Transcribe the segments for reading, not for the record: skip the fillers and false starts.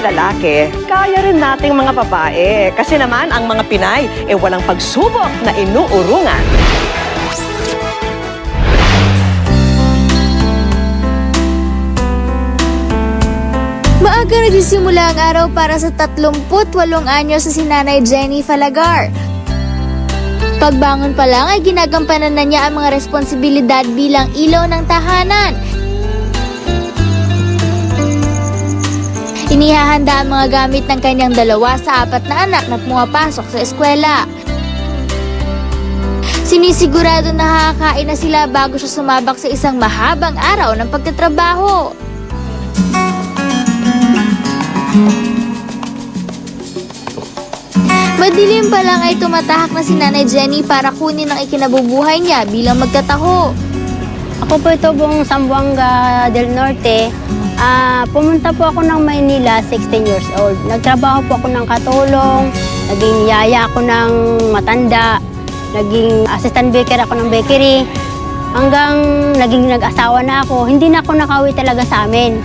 mga lalaki, kaya rin nating mga babae. Kasi naman ang mga Pinay, walang pagsubok na inuurungan. Maaga nagsisimula ang araw para sa 38 anyos sa si Nanay Jenny Falagar. Pagbangon pa lang ay ginagampanan na niya ang mga responsibilidad bilang ilaw ng tahanan. Inihahanda ang mga gamit ng kanyang 2 sa 4 na anak na pumapasok sa eskwela. Sinisigurado na nakakain na sila bago siya sumabak sa isang mahabang araw ng pagtatrabaho. Madilim pa lang ay tumatahak na si Nanay Jenny para kunin ang ikinabubuhay niya bilang magtataho. Ako po ito buong Zamboanga del Norte. Pumunta po ako ng Maynila, 16 years old. Nagtrabaho po ako ng katulong, naging yaya ako ng matanda, naging assistant baker ako ng bakery, hanggang naging nag-asawa na ako. Hindi na ako nakauwi talaga sa amin.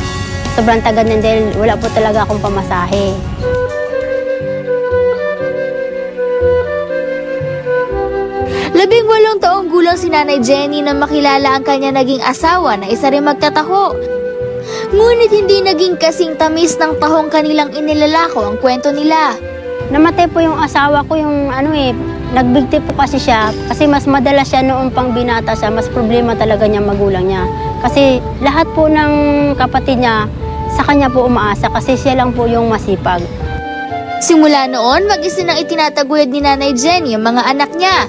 Sobrang tagal na dahil wala po talaga akong pamasahe. 18 taong gulang si Nanay Jenny na makilala ang kanya naging asawa na isa rin magtataho. Ngunit hindi naging kasing tamis ng tahong kanilang inilalako ang kwento nila. Namatay po yung asawa ko, nagbigti po kasi siya. Kasi mas madalas siya noong pang binata siya, mas problema talaga niya magulang niya. Kasi lahat po ng kapatid niya sa kanya po umaasa kasi siya lang po yung masipag. Simula noon, mag-isa nang itinataguyod ni Nanay Jenny ang mga anak niya.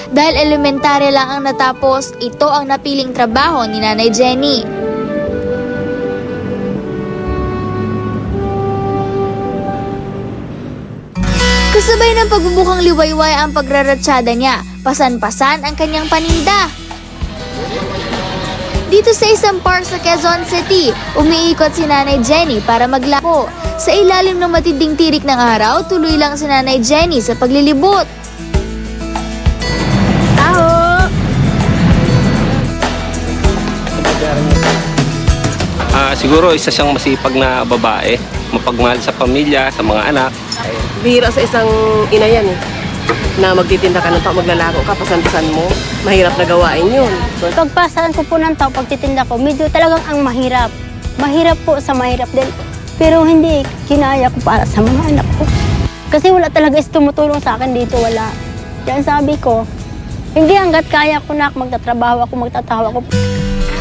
Dahil elementarya lang ang natapos, ito ang napiling trabaho ni Nanay Jenny. Kasabay ng pagbubukang liwayway ang pagraratsada niya, pasan-pasan ang kanyang paninda. Dito sa isang park sa Quezon City, umiikot si Nanay Jenny para maglako. Sa ilalim ng matinding tirik ng araw, tuloy lang si Nanay Jenny sa paglilibot. Siguro isa siyang masipag na babae, mapagmahal sa pamilya, sa mga anak. Bihira sa isang ina yan na magtitinda ka ng tao, maglalako ka, pasan-pasan mo. Mahirap na gawain yun. Pagpasan ko po ng tao, pagtitinda ko, medyo talagang ang mahirap. Mahirap po sa mahirap din. Pero hindi kinaya ko para sa mga anak ko. Kasi wala talaga is tumutulong sa akin dito, wala. Yan sabi ko, hindi hanggat kaya ko na magtatrabaho ako, magtatawa ako.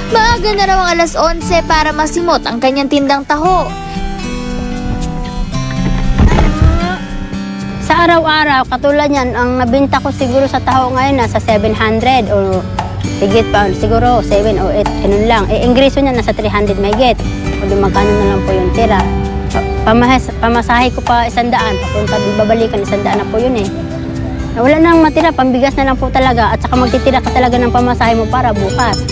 Maaga na raw ang 11:00 para masimot ang kanyang tindang taho. Sa araw-araw, katulad yan, ang nabinta ko siguro sa taho ngayon nasa 700 o higit pa, siguro 7 o 8, ganun lang. Ingreso niya nasa 300 may get. O di magkano na lang po yung tira. Pamasahe ko pa 100, papunta babalikan 100 na po yun eh. Wala nang matira, pambigas na lang po talaga at saka magtitira ka talaga ng pamasahe mo para bukas.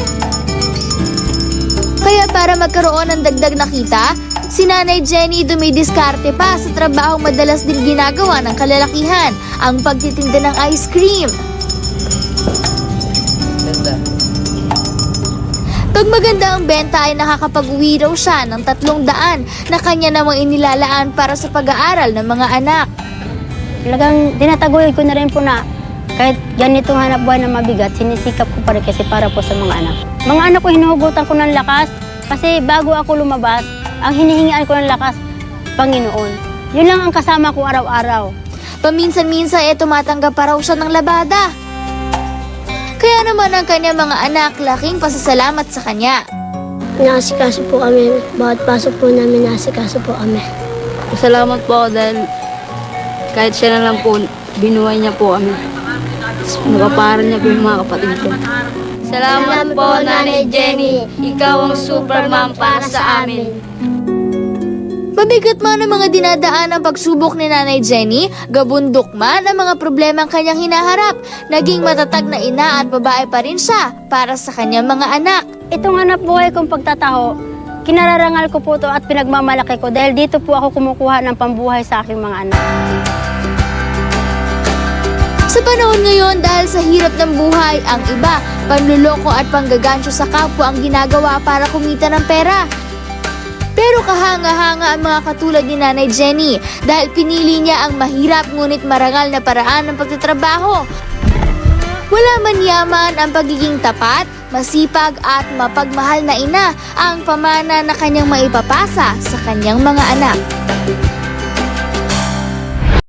Kaya para magkaroon ng dagdag na kita, si Nanay Jenny dumidiskarte pa sa trabaho madalas din ginagawa ng kalalakihan, ang pagtitinda ng ice cream. Pag maganda ang benta ay nakakapag-uwi raw siya ng 300 na kanya namang inilalaan para sa pag-aaral ng mga anak. Talagang tinataguyod ko na rin po na kahit ganitong hanap buhay na mabigat, sinisikap ko pa rin kasi para po sa mga anak. Mga anak ko, hinuhugutan ko ng lakas kasi bago ako lumabas, ang hinihingian ko ng lakas, Panginoon. Yun lang ang kasama ko araw-araw. Paminsan-minsan tumatanggap pa raw siya ng labada. Kaya naman ang kanyang mga anak laking pasasalamat sa kanya. Nakasikaso po kami, bawat pasok po namin nakasikaso po kami. Salamat po ako dahil kahit siya na lang po, binuhay niya po kami. Nakaparan niya po yung mga kapatid ko. Salamat po, Nanay Jenny. Ikaw ang supermom para sa amin. Mabigat man ang mga dinadaan ng pagsubok ni Nanay Jenny, gabundok man ang mga problemang kanyang hinaharap, naging matatag na ina at babae pa rin siya para sa kanyang mga anak. Itong hanap buhay kong pagtataho, kinararangal ko po ito at pinagmamalaki ko dahil dito po ako kumukuha ng pambuhay sa aking mga anak. Sa panahon ngayon, dahil sa hirap ng buhay, ang iba Panluloko at panggagansyo sa kapwa ang ginagawa para kumita ng pera. Pero kahanga-hanga ang mga katulad ni Nanay Jenny dahil pinili niya ang mahirap ngunit marangal na paraan ng pagtatrabaho. Wala man yaman ang pagiging tapat, masipag at mapagmahal na ina ang pamana na kanyang maipapasa sa kanyang mga anak.